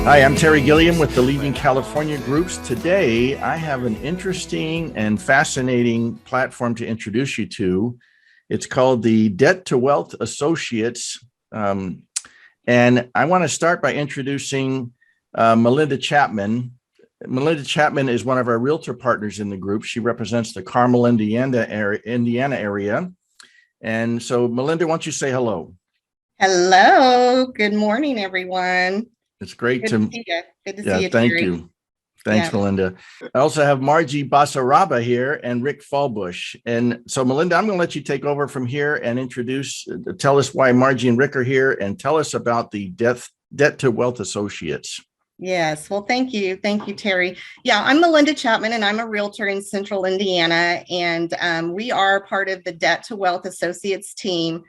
Hi, I'm Terry Gilliam with the Leaving California Groups. Today, I have an interesting and fascinating platform to introduce you to. It's called the Debt to Wealth Associates. And I want to start by introducing Melinda Chapman. Melinda Chapman is one of our realtor partners in the group. She represents the Carmel, Indiana area. And so, Melinda, why don't you say hello? Hello. Good morning, everyone. It's great Good to see you. Good to see you, thank Terry. you. Thanks, Melinda. I also have Margie Basaraba here and Rick Fallbush. And so, Melinda, I'm going to let you take over from here and tell us why Margie and Rick are here and tell us about the Debt to Wealth Associates. Yes. Well, thank you. Thank you, Terry. Yeah, I'm Melinda Chapman, and I'm a realtor in Central Indiana. And we are part of the Debt to Wealth Associates team,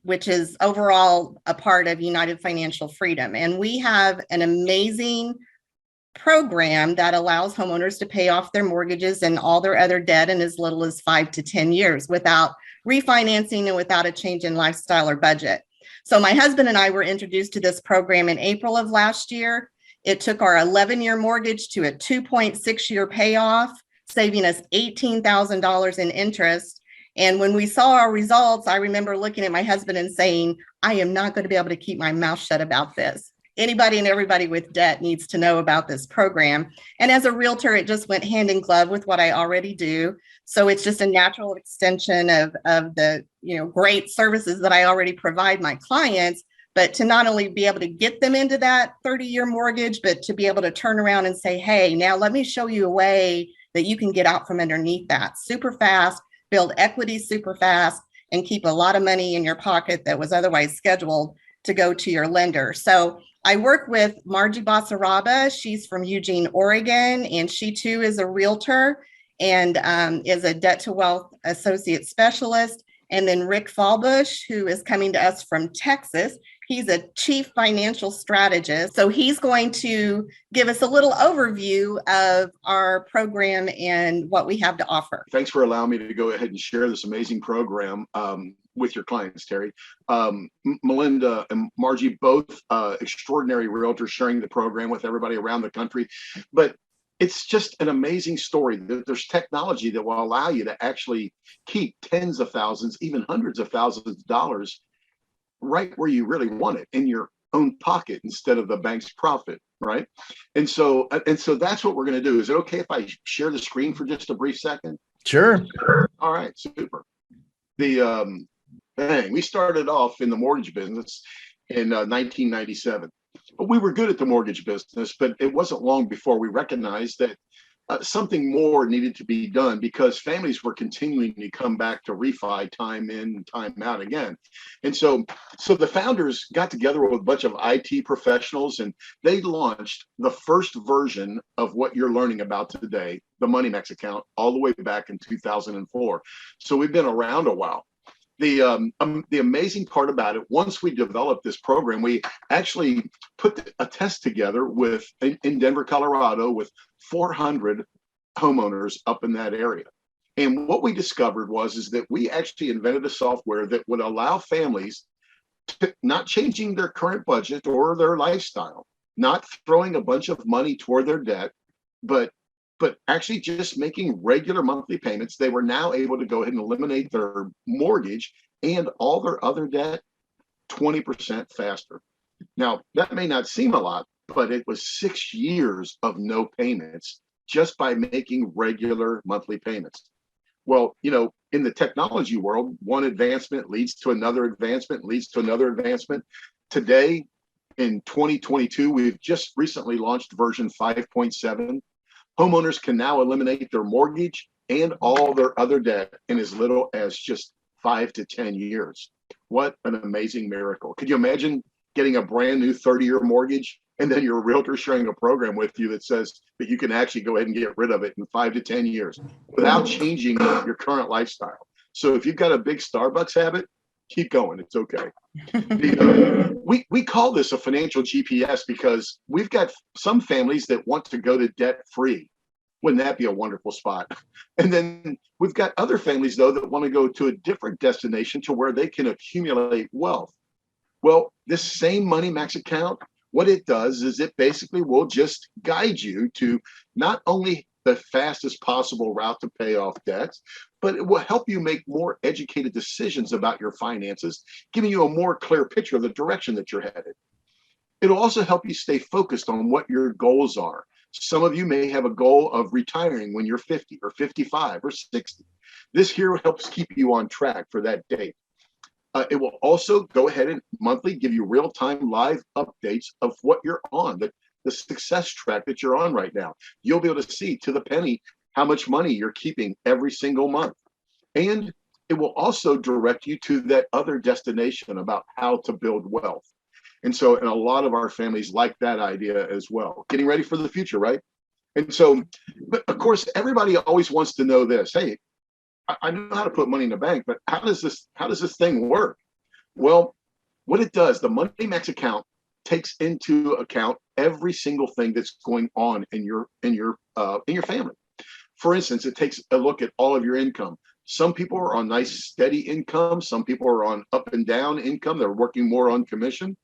which is overall a part of United Financial Freedom. And we have an amazing program that allows homeowners to pay off their mortgages and all their other debt in as little as 5 to 10 years without refinancing and without a change in lifestyle or budget. So my husband and I were introduced to this program in April of last year. It took our 11-year mortgage to a 2.6-year payoff, saving us $18,000 in interest. And when we saw our results, I remember looking at my husband and saying, I am not going to be able to keep my mouth shut about this. Anybody and everybody with debt needs to know about this program. And as a realtor, it just went hand in glove with what I already do. So it's just a natural extension of the great services that I already provide my clients, but to not only be able to get them into that 30-year mortgage, but to be able to turn around and say, hey, now let me show you a way that you can get out from underneath that super fast, build equity super fast, and keep a lot of money in your pocket that was otherwise scheduled to go to your lender. So I work with Margie Basaraba. She's from Eugene, Oregon, and she too is a realtor and is a debt to wealth associate specialist. And then Rick Fallbush, who is coming to us from Texas. He's a chief financial strategist. So he's going to give us a little overview of our program and what we have to offer. Thanks for allowing me to go ahead and share this amazing program with your clients, Terry. Melinda and Margie, both extraordinary realtors sharing the program with everybody around the country. But it's just an amazing story. There's technology that will allow you to actually keep tens of thousands, even hundreds of thousands of dollars right where you really want it, in your own pocket instead of the bank's profit, right? And so that's what we're going to do. Is it okay if I share the screen for just a brief second? Sure. All right, super. We started off in the mortgage business in 1997. But we were good at the mortgage business, but it wasn't long before we recognized that something more needed to be done because families were continuing to come back to refi time in, time out again. And so the founders got together with a bunch of IT professionals, and they launched the first version of what you're learning about today, the MoneyMax account, all the way back in 2004. So we've been around a while. The amazing part about it, once we developed this program, we actually put a test together in Denver, Colorado, with 400 homeowners up in that area. And what we discovered is that we actually invented a software that would allow families to, not changing their current budget or their lifestyle, not throwing a bunch of money toward their debt, but actually just making regular monthly payments. They were now able to go ahead and eliminate their mortgage and all their other debt 20% faster. Now, that may not seem a lot, but it was 6 years of no payments just by making regular monthly payments. Well, in the technology world, one advancement leads to another advancement, leads to another advancement. Today, in 2022, we've just recently launched version 5.7. Homeowners can now eliminate their mortgage and all their other debt in as little as just 5 to 10 years. What an amazing miracle. Could you imagine getting a brand new 30-year mortgage and then your realtor sharing a program with you that says that you can actually go ahead and get rid of it in 5 to 10 years without changing your current lifestyle? So if you've got a big Starbucks habit, keep going. It's okay. We call this a financial GPS because we've got some families that want to go to debt free. Wouldn't that be a wonderful spot? And then we've got other families, though, that want to go to a different destination to where they can accumulate wealth. Well, this same MoneyMax account What it does is it basically will just guide you to not only the fastest possible route to pay off debts, but it will help you make more educated decisions about your finances, giving you a more clear picture of the direction that you're headed. It'll also help you stay focused on what your goals are. Some of you may have a goal of retiring when you're 50 or 55 or 60. This here helps keep you on track for that date. It will also go ahead and monthly give you real-time live updates of what you're on, the success track that you're on right now. You'll be able to see to the penny how much money you're keeping every single month. And it will also direct you to that other destination about how to build wealth. And a lot of our families like that idea as well. Getting ready for the future, right? And so, but of course, everybody always wants to know this. Hey, I know how to put money in the bank, but how does this thing work? Well, what it does, the Money Max account takes into account every single thing that's going on in your family. For instance, it takes a look at all of your income. Some people are on nice steady income. Some people are on up and down income. They're working more on commission.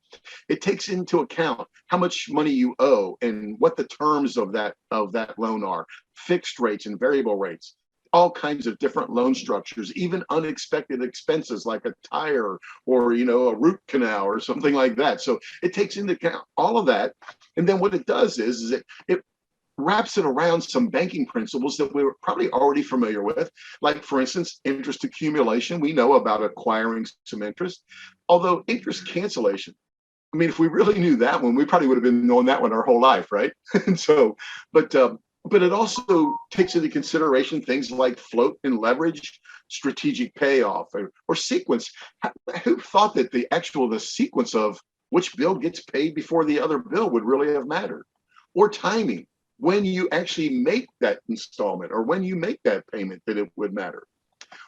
It takes into account how much money you owe and what the terms of that loan are, fixed rates and variable rates, all kinds of different loan structures, even unexpected expenses like a tire or a root canal or something like that. So it takes into account all of that. And then what it does is it wraps it around some banking principles that we were probably already familiar with, like, for instance, interest accumulation. We know about acquiring some interest, although interest cancellation, I mean, if we really knew that one, we probably would have been knowing that one our whole life, right? And so, but it also takes into consideration things like float and leverage, strategic payoff, or sequence. Who thought that the sequence of which bill gets paid before the other bill would really have mattered? Or timing, when you actually make that installment or when you make that payment, that it would matter.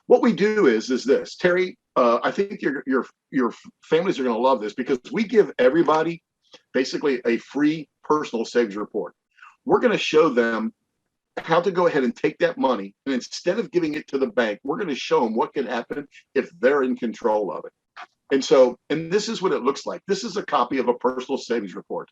What we do is this, Terry. I think your families are going to love this, because we give everybody basically a free personal savings report. We're going to show them how to go ahead and take that money, and instead of giving it to the bank, we're going to show them what can happen if they're in control of it. And this is what it looks like. This is a copy of a personal savings report.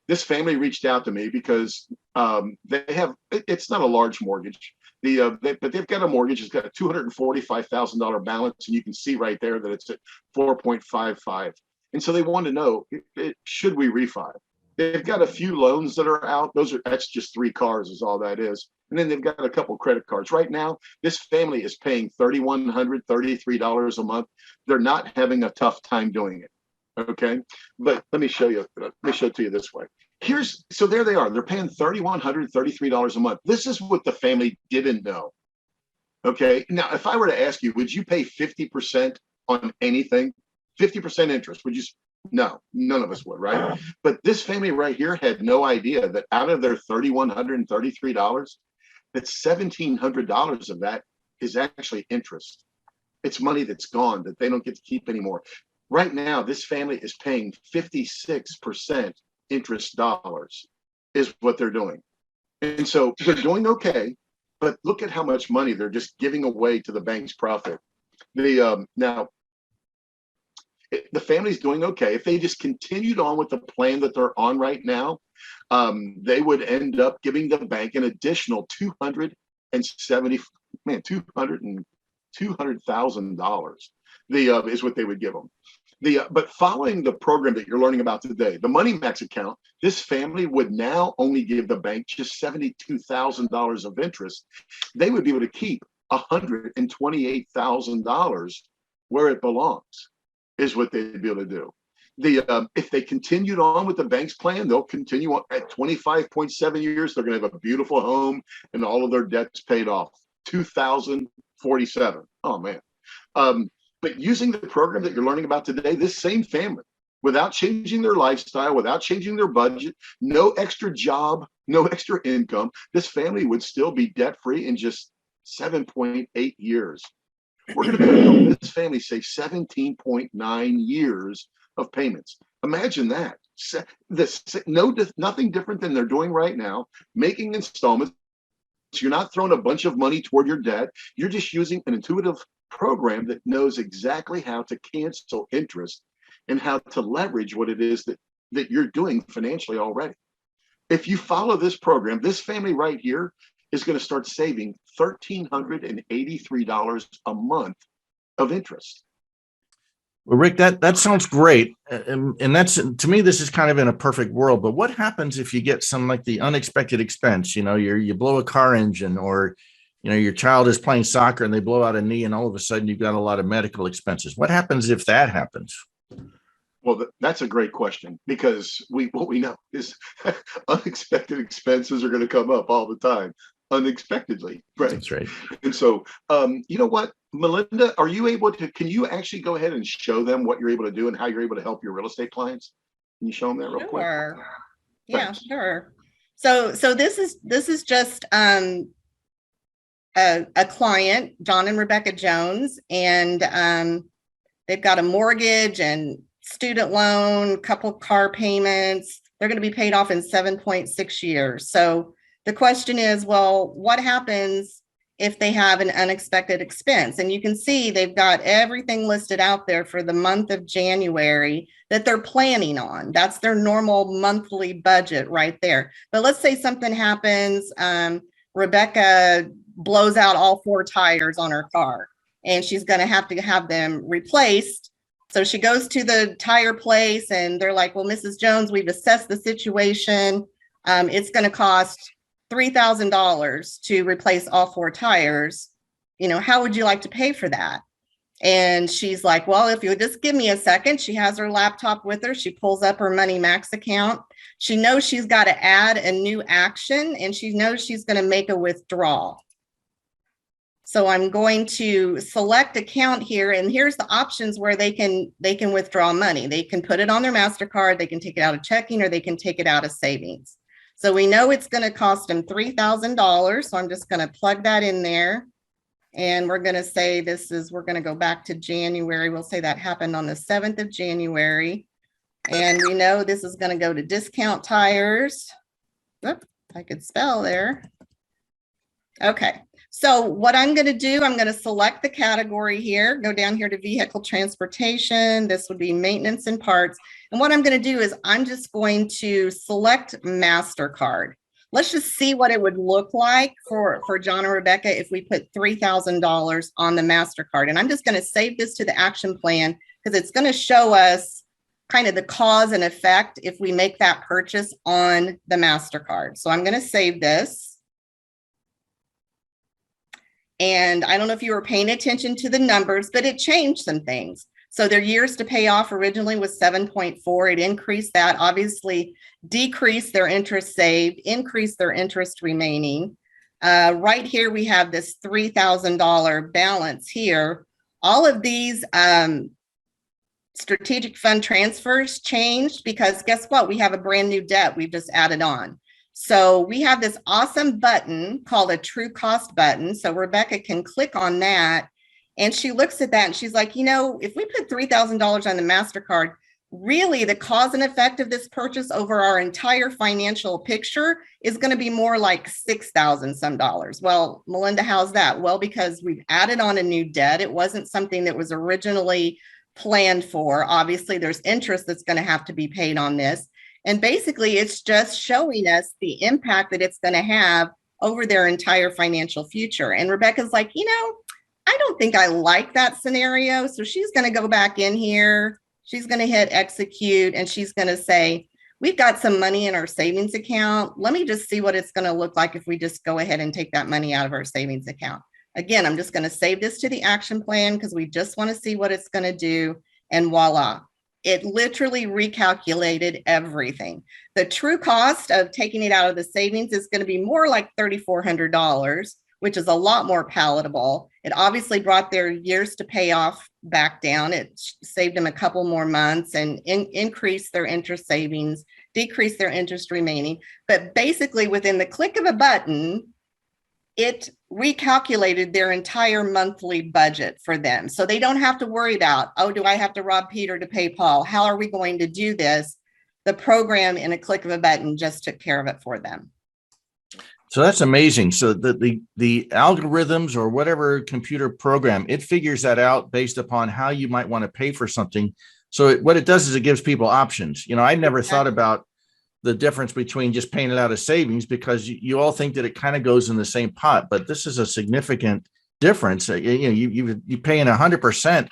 This family reached out to me because it's not a large mortgage. But they've got a mortgage. It's got a $245,000 balance, and you can see right there that it's at 4.55. And so they want to know, should we refi? They've got a few loans that are out. That's just 3 cars is all that is. And then they've got a couple credit cards. Right now, this family is paying $3,133 a month. They're not having a tough time doing it. Okay, but let me show you. Let me show it to you this way. So there they are. They're paying $3,133 a month. This is what the family didn't know. Okay, now if I were to ask you, would you pay 50% on anything? 50% interest? Would you? No, none of us would, right? But this family right here had no idea that out of their $3,133, that $1,700 of that is actually interest. It's money that's gone that they don't get to keep anymore. Right now, this family is paying 56% interest dollars is what they're doing. And so they're doing okay, but look at how much money they're just giving away to the bank's profit. Now, the family's doing okay. If they just continued on with the plan that they're on right now, they would end up giving the bank an additional $200,000 is what they would give them. But following the program that you're learning about today, the Money Max account, this family would now only give the bank just $72,000 of interest. They would be able to keep $128,000 where it belongs, is what they'd be able to do. If they continued on with the bank's plan, they'll continue on at 25.7 years. They're going to have a beautiful home and all of their debts paid off. 2047. Oh man. But using the program that you're learning about today, this same family, without changing their lifestyle, without changing their budget, no extra job, no extra income, this family would still be debt-free in just 7.8 years. We're going to help this family save 17.9 years of payments. Imagine that. Nothing different than they're doing right now, making installments. You're not throwing a bunch of money toward your debt. You're just using an intuitive program that knows exactly how to cancel interest and how to leverage what it is that that you're doing financially already. If you follow this program, this family right here is going to start saving $1,383 a month of interest. Well, Rick, that sounds great, and that's, to me, this is kind of in a perfect world. But what happens if you get some, like, the unexpected expense? You blow a car engine, or your child is playing soccer and they blow out a knee, and all of a sudden you've got a lot of medical expenses. What happens if that happens? Well, that's a great question, because what we know is unexpected expenses are going to come up all the time, unexpectedly, right? That's right. And so, you know what, Melinda, can you actually go ahead and show them what you're able to do and how you're able to help your real estate clients? Can you show them that real quick? Sure. Yeah, Thanks. sure. So this is just a client, John and Rebecca Jones, and they've got a mortgage and student loan, couple car payments. They're going to be paid off in 7.6 years. So the question is, well, what happens if they have an unexpected expense? And you can see they've got everything listed out there for the month of January that they're planning on. That's their normal monthly budget right there. But let's say something happens. Rebecca blows out all 4 tires on her car, and she's going to have them replaced. So she goes to the tire place, and they're like, well, Mrs. Jones, we've assessed the situation. It's going to cost $3,000 to replace all 4 tires. How would you like to pay for that? And she's like, well, if you'll just give me a second. She has her laptop with her. She pulls up her Money Max account. She knows she's got to add a new action, and she knows she's going to make a withdrawal. So I'm going to select account here, and here's the options where they can withdraw money. They can put it on their MasterCard, they can take it out of checking, or they can take it out of savings. So we know it's going to cost them $3,000. So I'm just going to plug that in there. And we're going to say we're going to go back to January. We'll say that happened on the 7th of January. And we know this is going to go to Discount Tires. Oop, I could spell there. Okay. So what I'm going to do, I'm going to select the category here, go down here to vehicle transportation. This would be maintenance and parts. And what I'm going to do is I'm just going to select MasterCard. Let's just see what it would look like for John and Rebecca if we put $3,000 on the MasterCard. And I'm just going to save this to the action plan, because it's going to show us kind of the cause and effect if we make that purchase on the MasterCard. So I'm going to save this. And I don't know if you were paying attention to the numbers, but it changed some things. So their years to pay off originally was 7.4. It increased that, obviously decreased their interest saved, increased their interest remaining. Right here, we have this $3,000 balance here. All of these strategic fund transfers changed because guess what? We have a brand new debt we've just added on. So we have this awesome button called a true cost button. So Rebecca can click on that, and she looks at that and she's like, if we put $3,000 on the MasterCard, really the cause and effect of this purchase over our entire financial picture is going to be more like $6,000 some dollars. Well, Melinda, how's that? Well, because we've added on a new debt. It wasn't something that was originally planned for. Obviously, there's interest that's going to have to be paid on this. And basically, it's just showing us the impact that it's going to have over their entire financial future. And Rebecca's like, I don't think I like that scenario. So she's going to go back in here. She's going to hit execute, and she's going to say, we've got some money in our savings account. Let me just see what it's going to look like if we just go ahead and take that money out of our savings account. Again, I'm just going to save this to the action plan because we just want to see what it's going to do. And voila. It literally recalculated everything. The true cost of taking it out of the savings is going to be more like $3,400, which is a lot more palatable. It obviously brought their years to pay off back down. It saved them a couple more months and increased their interest savings, decreased their interest remaining. But basically, within the click of a button, it recalculated their entire monthly budget for them. So they don't have to worry about, do I have to rob Peter to pay Paul? How are we going to do this? The program, in a click of a button, just took care of it for them. So that's amazing. So the algorithms or whatever computer program, it figures that out based upon how you might want to pay for something So what it does is it gives people options. I never thought about the difference between just paying it out of savings, because you all think that it kind of goes in the same pot, but this is a significant difference. You're paying 100%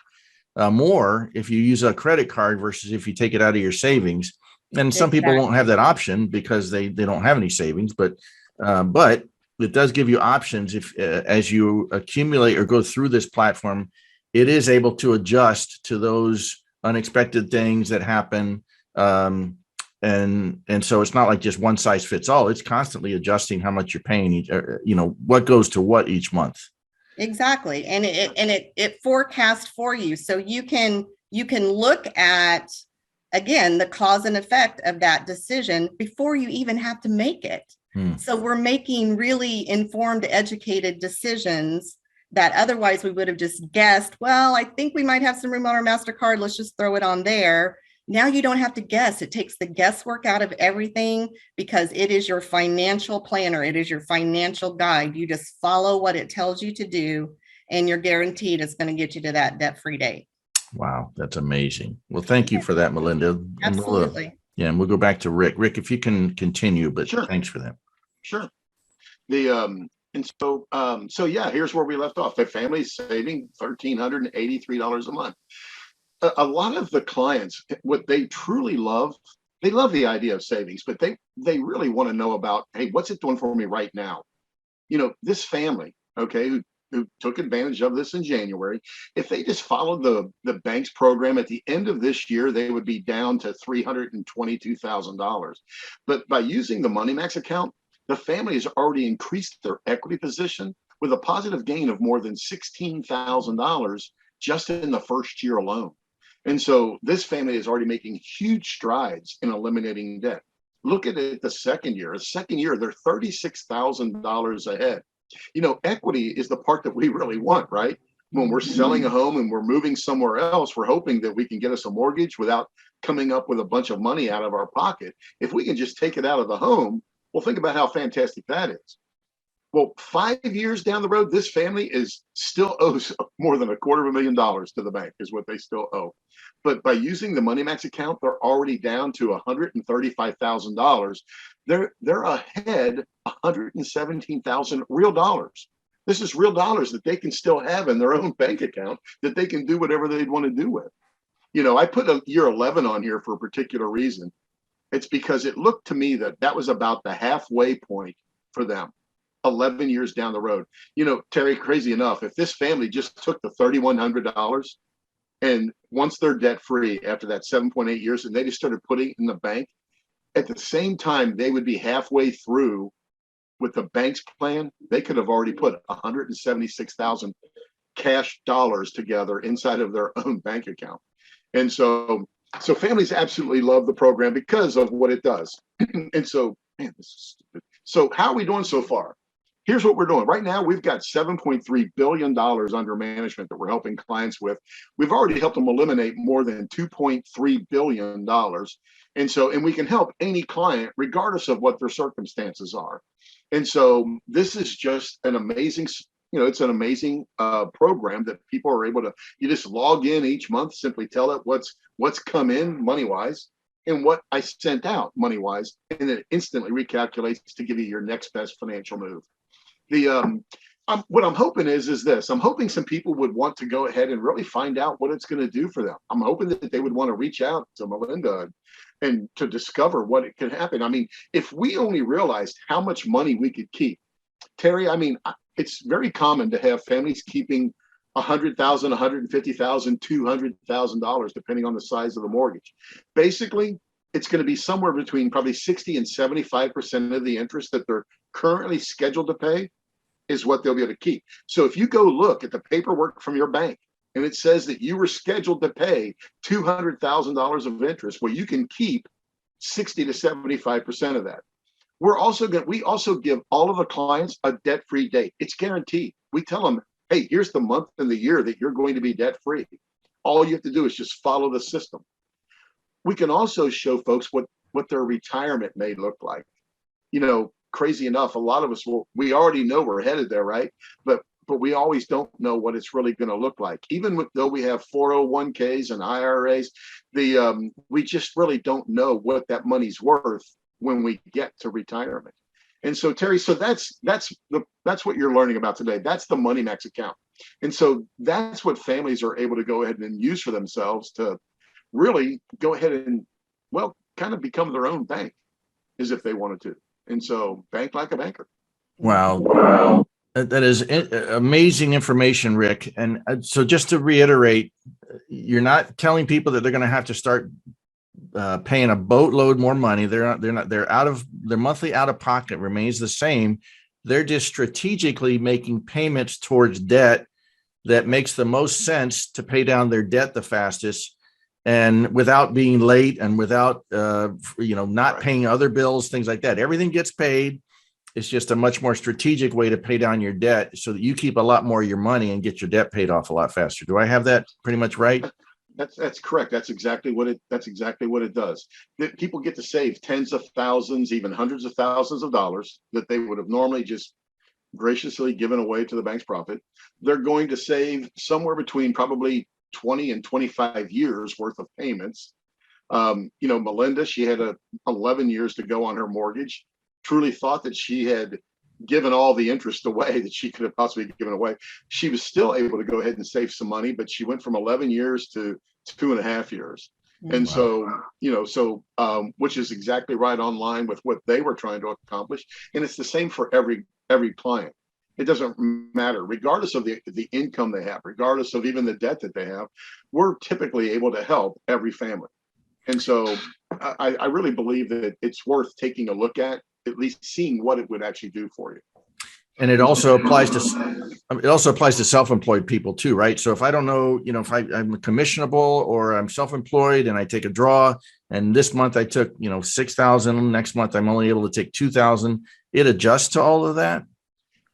more if you use a credit card versus if you take it out of your savings. And some people won't have that option because they don't have any savings, but it does give you options. If as you accumulate or go through this platform, it is able to adjust to those unexpected things that happen. And so it's not like just one size fits all. It's constantly adjusting how much you're paying what goes to what each month. Exactly. And it forecasts for you. So you can look at, again, the cause and effect of that decision before you even have to make it. So we're making really informed, educated decisions that otherwise we would have just guessed, well, I think we might have some room on our MasterCard. Let's just throw it on there. Now you don't have to guess. It takes the guesswork out of everything because it is your financial planner. It is your financial guide. You just follow what it tells you to do, and you're guaranteed it's going to get you to that debt-free date. Wow, that's amazing. Well, thank you for that, Melinda. Absolutely. And we'll go back to Rick. Rick, if you can continue, but Sure. Thanks for that. Sure. So yeah, here's where we left off. The family's saving $1,383 a month. A lot of the clients, what they truly love, they love the idea of savings, but they really want to know about, hey, what's it doing for me right now? This family, okay, who took advantage of this in January, if they just followed the bank's program at the end of this year, they would be down to $322,000. But by using the Money Max account, the family has already increased their equity position with a positive gain of more than $16,000 just in the first year alone. And so this family is already making huge strides in eliminating debt. Look at it the second year. The second year, they're $36,000 ahead. Equity is the part that we really want, right? When we're selling a home and we're moving somewhere else, we're hoping that we can get us a mortgage without coming up with a bunch of money out of our pocket. If we can just take it out of the home, well, think about how fantastic that is. Well, 5 years down the road, this family is still owes more than $250,000 to the bank is what they still owe. But by using the Money Max account, they're already down to $135,000. They're ahead $117,000 real dollars. This is real dollars that they can still have in their own bank account that they can do whatever they'd want to do with. I put a year 11 on here for a particular reason. It's because it looked to me that was about the halfway point for them. 11 years down the road. Terry, crazy enough, if this family just took the $3,100 and once they're debt free after that 7.8 years and they just started putting it in the bank, at the same time, they would be halfway through with the bank's plan. They could have already put 176,000 cash dollars together inside of their own bank account. And so families absolutely love the program because of what it does. And so, man, this is stupid. So how are we doing so far? Here's what we're doing. Right now, we've got $7.3 billion under management that we're helping clients with. We've already helped them eliminate more than $2.3 billion. And we can help any client regardless of what their circumstances are. And so this is just an amazing, it's an amazing program that people are able to, you just log in each month, simply tell it what's come in money-wise and what I sent out money-wise, and then it instantly recalculates to give you your next best financial move. What I'm hoping is this. I'm hoping some people would want to go ahead and really find out what it's going to do for them. I'm hoping that they would want to reach out to Melinda and to discover what it could happen. I mean, if we only realized how much money we could keep, Terry, I mean, it's very common to have families keeping $100,000, $150,000, $200,000, depending on the size of the mortgage. Basically, it's going to be somewhere between probably 60 and 75% of the interest that they're currently scheduled to pay is what they'll be able to keep. So if you go look at the paperwork from your bank and it says that you were scheduled to pay $200,000 of interest, well, you can keep 60 to 75% of that. We also give all of the clients a debt-free date. It's guaranteed. We tell them, hey, here's the month and the year that you're going to be debt-free. All you have to do is just follow the system. We can also show folks what their retirement may look like. Crazy enough, a lot of us we already know we're headed there, right? But but we always don't know what it's really going to look like. Even though we have 401ks and IRAs, we just really don't know what that money's worth when we get to retirement. And so, Terry, so that's what you're learning about today. That's the Money Max account. And so that's what families are able to go ahead and use for themselves to really go ahead and, well, kind of become their own bank, as if they wanted to. And so bank like a banker. Wow. That is amazing information, Rick. And so just to reiterate, you're not telling people that they're going to have to start paying a boatload more money. Their monthly out of pocket remains the same. They're just strategically making payments towards debt that makes the most sense to pay down their debt the fastest, and without being late and without not paying other bills, things like that. Everything gets paid. It's just a much more strategic way to pay down your debt so that you keep a lot more of your money and get your debt paid off a lot faster. Do I have that pretty much right? That's correct. That's exactly what it does. People get to save tens of thousands, even hundreds of thousands of dollars that they would have normally just graciously given away to the bank's profit. They're going to save somewhere between probably 20 and 25 years worth of payments. Melinda, she had 11 years to go on her mortgage. Truly thought that she had given all the interest away that she could have possibly given away. She was still able to go ahead and save some money, but she went from 11 years to 2.5 years. And which is exactly right on line with what they were trying to accomplish. And it's the same for every client. It doesn't matter, regardless of the income they have, regardless of even the debt that they have, we're typically able to help every family. And so I really believe that it's worth taking a look at least seeing what it would actually do for you. And it also applies to self-employed people too, right? So if I don't know, if I'm commissionable or I'm self-employed and I take a draw, and this month I took, 6,000, next month I'm only able to take 2,000, it adjusts to all of that.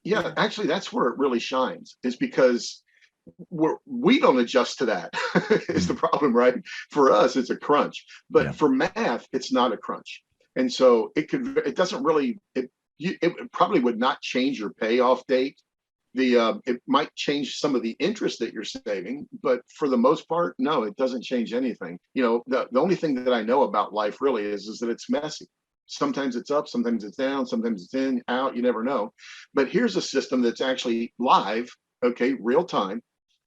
Yeah, actually, that's where it really shines, is because we don't adjust to that is the problem, right? For us, it's a crunch, but for math, it's not a crunch. And so it probably would not change your payoff date. It might change some of the interest that you're saving, but for the most part, no, it doesn't change anything. The only thing that I know about life really is that it's messy. Sometimes it's up, sometimes it's down, sometimes it's in, out, you never know. But here's a system that's actually live, okay, real time,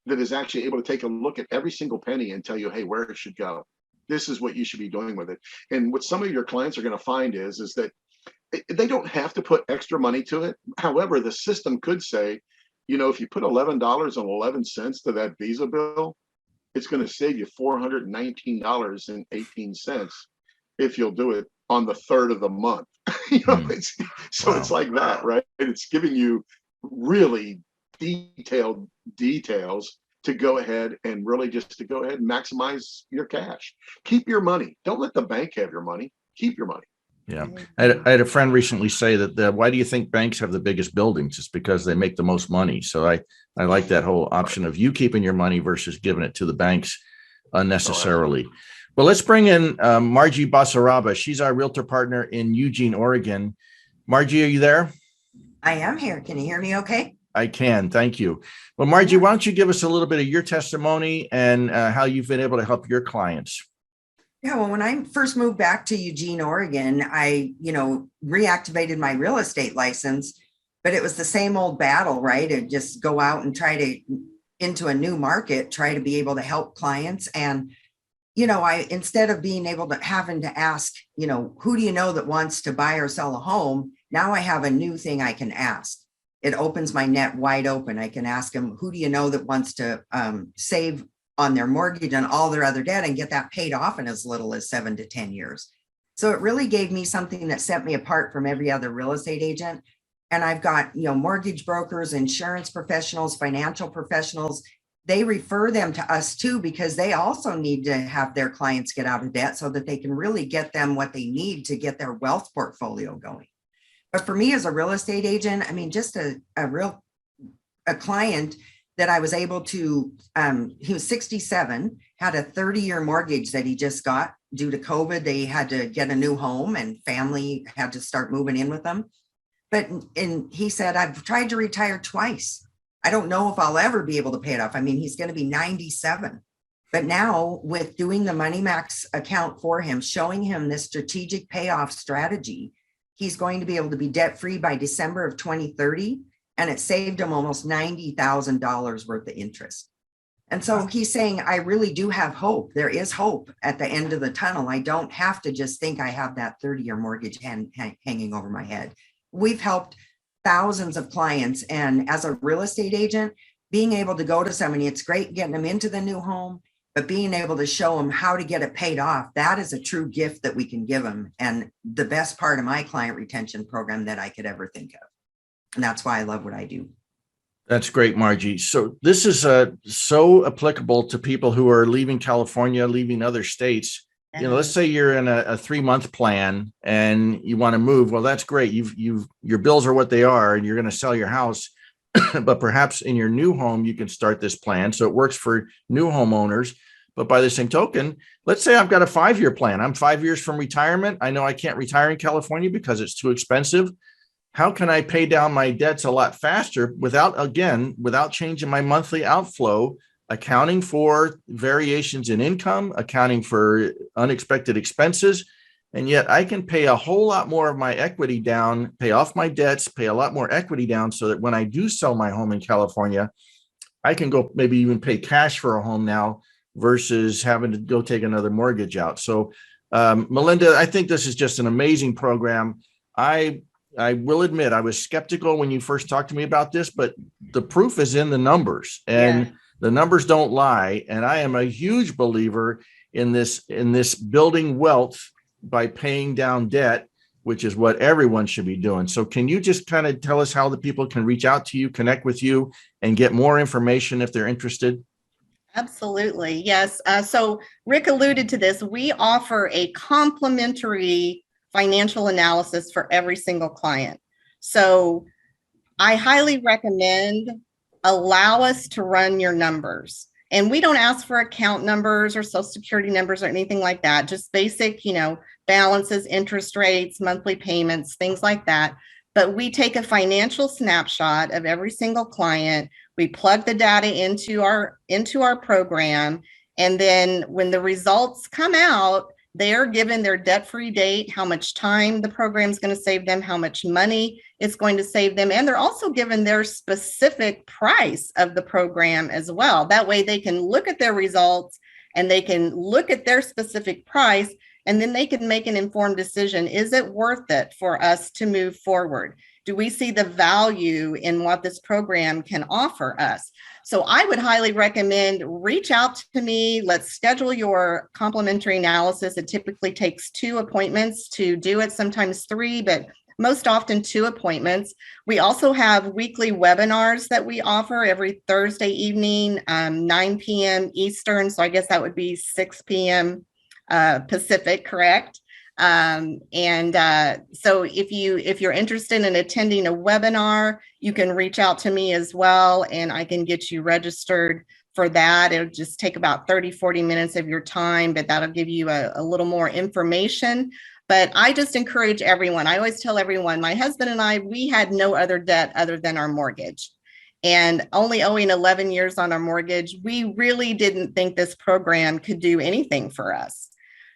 that is actually able to take a look at every single penny and tell you, hey, where it should go. This is what you should be doing with it. And what some of your clients are going to find is that they don't have to put extra money to it. However, the system could say, if you put $11.11 to that Visa bill, it's going to save you $419.18 if you'll do it on the 3rd of the month. It's like that, right? And it's giving you really detailed details to go ahead and really just to go ahead and maximize your cash. Keep your money. Don't let the bank have your money. Keep your money. Yeah. I had a friend recently say that why do you think banks have the biggest buildings? It's because they make the most money. So I like that whole option of you keeping your money versus giving it to the banks unnecessarily. Well, let's bring in Margie Basaraba. She's our realtor partner in Eugene, Oregon. Margie, are you there? I am here. Can you hear me okay? I can. Thank you. Well, Margie, why don't you give us a little bit of your testimony and how you've been able to help your clients? Yeah, well, when I first moved back to Eugene, Oregon, I, reactivated my real estate license, but it was the same old battle, right? To just go out and try to, into a new market, try to be able to help clients. And, instead of being able to having to ask, who do you know that wants to buy or sell a home? Now I have a new thing I can ask. It opens my net wide open. I can ask them, who do you know that wants to save on their mortgage and all their other debt and get that paid off in as little as 7 to 10 years. So it really gave me something that set me apart from every other real estate agent. And I've got, mortgage brokers, insurance professionals, financial professionals. They refer them to us too, because they also need to have their clients get out of debt so that they can really get them what they need to get their wealth portfolio going. But for me as a real estate agent, just a client that I was able to, he was 67, had a 30-year mortgage that he just got due to COVID. They had to get a new home and family had to start moving in with them. And he said, I've tried to retire twice. I don't know if I'll ever be able to pay it off. I mean, he's going to be 97. But now with doing the Money Max account for him, showing him this strategic payoff strategy, he's going to be able to be debt free by December of 2030. And it saved him almost $90,000 worth of interest. And so he's saying, I really do have hope. There is hope at the end of the tunnel. I don't have to just think I have that 30-year mortgage hanging over my head. We've helped thousands of clients. And as a real estate agent, being able to go to somebody, it's great getting them into the new home, but being able to show them how to get it paid off, that is a true gift that we can give them. And the best part of my client retention program that I could ever think of. And that's why I love what I do. That's great, Margie. So this is so applicable to people who are leaving California, leaving other states. You know, let's say you're in a 3-month plan and you want to move. Well, that's great. Your bills are what they are, and you're going to sell your house. But perhaps in your new home, you can start this plan. So it works for new homeowners. But by the same token, let's say I've got a 5-year plan. I'm 5 years from retirement. I know I can't retire in California because it's too expensive. How can I pay down my debts a lot faster without changing my monthly outflow, accounting for variations in income, accounting for unexpected expenses? And yet I can pay a whole lot more of my equity down, pay off my debts, pay a lot more equity down so that when I do sell my home in California, I can go maybe even pay cash for a home now versus having to go take another mortgage out. So, Melinda, I think this is just an amazing program. I will admit I was skeptical when you first talked to me about this, but the proof is in the numbers, and the numbers don't lie. And I am a huge believer in this building wealth by paying down debt, which is what everyone should be doing. So can you just kind of tell us how the people can reach out to you, connect with you, and get more information if they're interested? Absolutely. Yes. So Rick alluded to this. We offer a complimentary financial analysis for every single client. So I highly recommend allow us to run your numbers. And we don't ask for account numbers or social security numbers or anything like that. Just basic, balances, interest rates, monthly payments, things like that. But we take a financial snapshot of every single client. We plug the data into our program. And then when the results come out, they are given their debt-free date, how much time the program is going to save them, how much money it's going to save them. And they're also given their specific price of the program as well. That way they can look at their results and they can look at their specific price, and then they can make an informed decision. Is it worth it for us to move forward? Do we see the value in what this program can offer us? So I would highly recommend reach out to me. Let's schedule your complimentary analysis. It typically takes 2 appointments to do it, sometimes 3, but most often 2 appointments. We also have weekly webinars that we offer every Thursday evening, 9 p.m. Eastern. So I guess that would be 6 p.m. Pacific, correct? So if you're interested in attending a webinar, you can reach out to me as well, and I can get you registered for that. It'll just take about 30-40 minutes of your time, but that'll give you a little more information. But I just encourage everyone. I always tell everyone, my husband and I, we had no other debt other than our mortgage. And only owing 11 years on our mortgage, we really didn't think this program could do anything for us.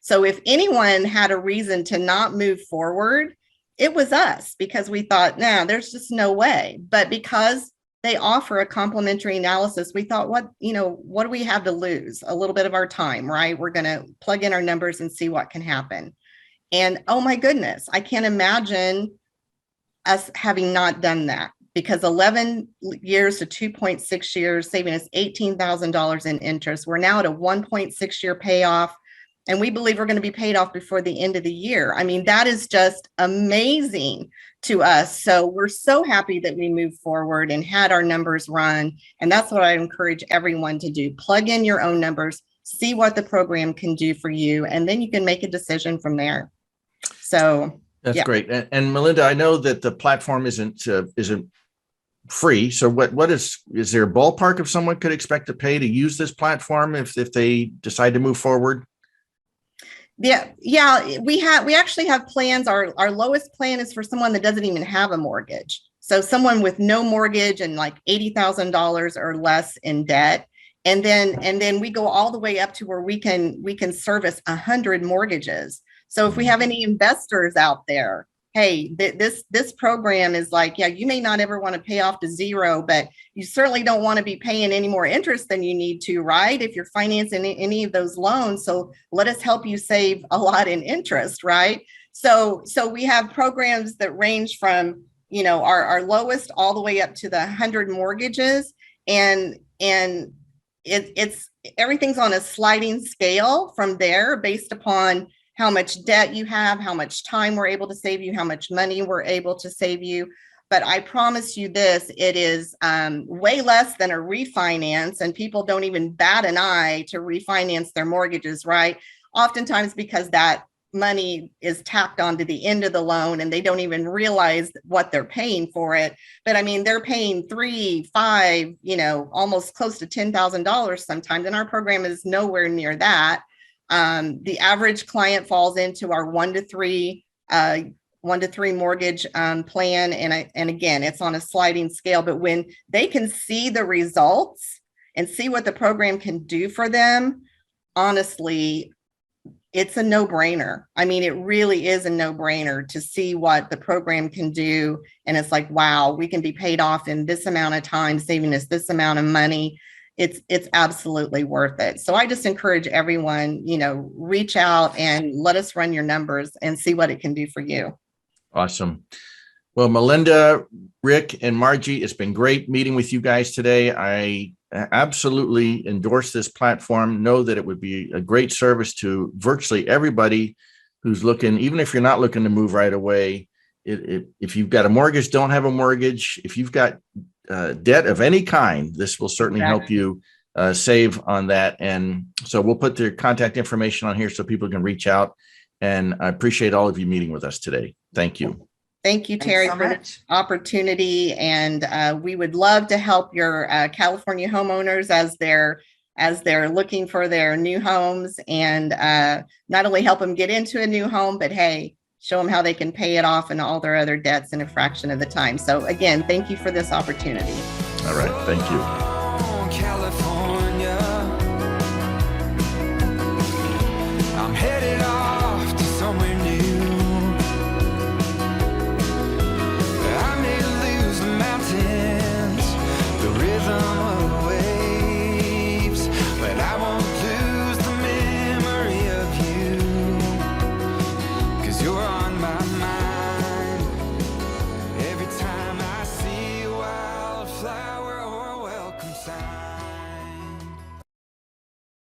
So if anyone had a reason to not move forward, it was us, because we thought, no, there's just no way. But because they offer a complimentary analysis, we thought, what do we have to lose? A little bit of our time, right? We're going to plug in our numbers and see what can happen. And oh my goodness, I can't imagine us having not done that, because 11 years to 2.6 years, saving us $18,000 in interest. We're now at a 1.6 year payoff. And we believe we're going to be paid off before the end of the year. I mean, that is just amazing to us. So we're so happy that we moved forward and had our numbers run. And that's what I encourage everyone to do. Plug in your own numbers, see what the program can do for you, and then you can make a decision from there. So that's great. And Melinda, I know that the platform isn't free. So is there a ballpark of someone could expect to pay to use this platform if they decide to move forward? Yeah, we actually have plans. Our lowest plan is for someone that doesn't even have a mortgage. So someone with no mortgage and like $80,000 or less in debt. And then we go all the way up to where we can service 100 mortgages. So if we have any investors out there, hey, this program is like, yeah, you may not ever want to pay off to zero, but you certainly don't want to be paying any more interest than you need to, right? If you're financing any of those loans. So let us help you save a lot in interest, right? So we have programs that range from, you know, our lowest all the way up to the 100 mortgages. And it's everything's on a sliding scale from there based upon how much debt you have, how much time we're able to save you, how much money we're able to save you. But I promise you this, it is way less than a refinance, and people don't even bat an eye to refinance their mortgages, right? Oftentimes because that money is tacked onto the end of the loan and they don't even realize what they're paying for it. But I mean, they're paying 3, 5, you know, almost close to $10,000 sometimes. And our program is nowhere near that. The average client falls into our 1 to 3 mortgage plan. And again, it's on a sliding scale, but when they can see the results and see what the program can do for them, honestly, it's a no-brainer. I mean, it really is a no-brainer to see what the program can do. And it's like, wow, we can be paid off in this amount of time, saving us this amount of money. It's absolutely worth it. So I just encourage everyone, you know, reach out and let us run your numbers and see what it can do for you. Awesome. Well, Melinda, Rick, and Margie, it's been great meeting with you guys today. I absolutely endorse this platform. Know that it would be a great service to virtually everybody who's looking, even if you're not looking to move right away. If you've got a mortgage, don't have a mortgage, if you've got debt of any kind, this will certainly help you save on that. And so we'll put their contact information on here so people can reach out. And I appreciate all of you meeting with us today. Thank you. Thank you, Terry, for the opportunity. And we would love to help your California homeowners as they're looking for their new homes, and not only help them get into a new home, but hey, show them how they can pay it off and all their other debts in a fraction of the time. So again, thank you for this opportunity. All right. Thank you. California, I'm headed off to somewhere new. I may lose the mountains, the rhythm of the waves, but I won't lose the memory of you, 'cause you're on my